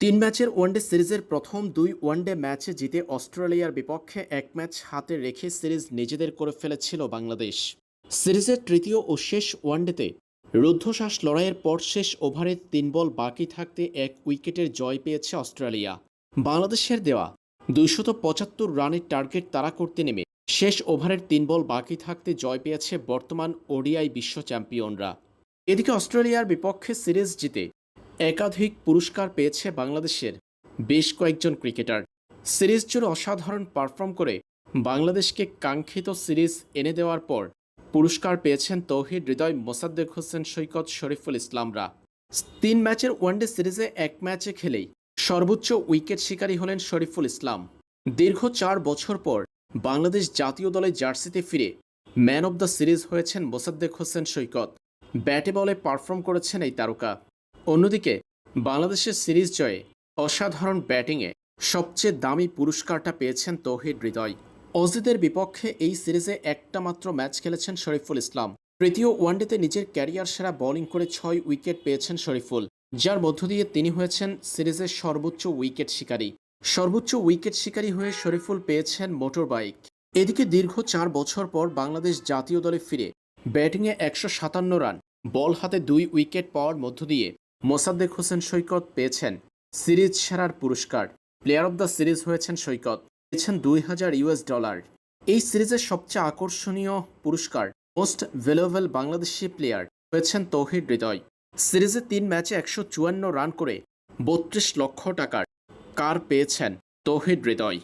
তিন ম্যাচের ওয়ানডে সিরিজের প্রথম দুই ওয়ানডে ম্যাচে জিতে অস্ট্রেলিয়ার বিপক্ষে এক ম্যাচ হাতে রেখে সিরিজ নিজেদের করে ফেলেছিল বাংলাদেশ। সিরিজের তৃতীয় ও শেষ ওয়ানডেতে রুদ্ধশ্বাস লড়াইয়ের পর শেষ ওভারে ৩ বল বাকি থাকতে এক উইকেটের জয় পেয়েছে অস্ট্রেলিয়া। বাংলাদেশের দেওয়া ২৭৫ রানের টার্গেট তাড়া করতে নেমে শেষ ওভারের ৩ বল বাকি থাকতে জয় পেয়েছে বর্তমান ওডিআই বিশ্ব চ্যাম্পিয়নরা। এদিকে অস্ট্রেলিয়ার বিপক্ষে সিরিজ জিতে একাধিক পুরস্কার পেয়েছে বাংলাদেশের বেশ কয়েকজন ক্রিকেটার। সিরিজ জুড়ে অসাধারণ পারফর্ম করে বাংলাদেশকে কাঙ্ক্ষিত সিরিজ এনে দেওয়ার পর পুরস্কার পেয়েছেন তৌহিদ হৃদয়, মোসাদ্দেক হোসেন সৈকত, শরীফুল ইসলামরা। ৩ ম্যাচের ওয়ানডে সিরিজে এক ম্যাচে খেলেই সর্বোচ্চ উইকেট শিকারী হলেন শরীফুল ইসলাম। দীর্ঘ ৪ বছর পর বাংলাদেশ জাতীয় দলের জার্সিতে ফিরে ম্যান অব দ্য সিরিজ হয়েছেন মোসাদ্দেক হোসেন সৈকত। ব্যাটে বলে পারফর্ম করেছেন এই তারকা। অন্যদিকে বাংলাদেশের সিরিজ জয়ে অসাধারণ ব্যাটিংয়ে সবচেয়ে দামি পুরস্কারটা পেয়েছেন তৌহিদ হৃদয়। অজিদের বিপক্ষে এই সিরিজে একটা মাত্র ম্যাচ খেলেছেন শরীফুল ইসলাম। তৃতীয় ওয়ানডেতে নিজের ক্যারিয়ার সেরা বোলিং করে ৬ উইকেট পেয়েছেন শরীফুল, যার মধ্য দিয়ে তিনি হয়েছেন সিরিজের সর্বোচ্চ উইকেট শিকারী। সর্বোচ্চ উইকেট শিকারী হয়ে শরীফুল পেয়েছেন মোটর বাইক। এদিকে দীর্ঘ ৪ বছর পর বাংলাদেশ জাতীয় দলে ফিরে ব্যাটিংয়ে ১৫৭ রান, বল হাতে ২ উইকেট পাওয়ার মধ্য দিয়ে মোসাদ্দেক হোসেন সৈকত পেয়েছেন সিরিজ সেরার পুরস্কার। প্লেয়ার অব দ্য সিরিজ হয়েছেন সৈকত, পেয়েছেন $২,০০০। এই সিরিজের সবচেয়ে আকর্ষণীয় পুরস্কার মোস্ট ভ্যালুয়েবল বাংলাদেশি প্লেয়ার হয়েছেন তৌহিদ হৃদয়। সিরিজে ৩ ম্যাচে ১৫৪ রান করে ৩২ লক্ষ টাকার কার পেয়েছেন তৌহিদ হৃদয়।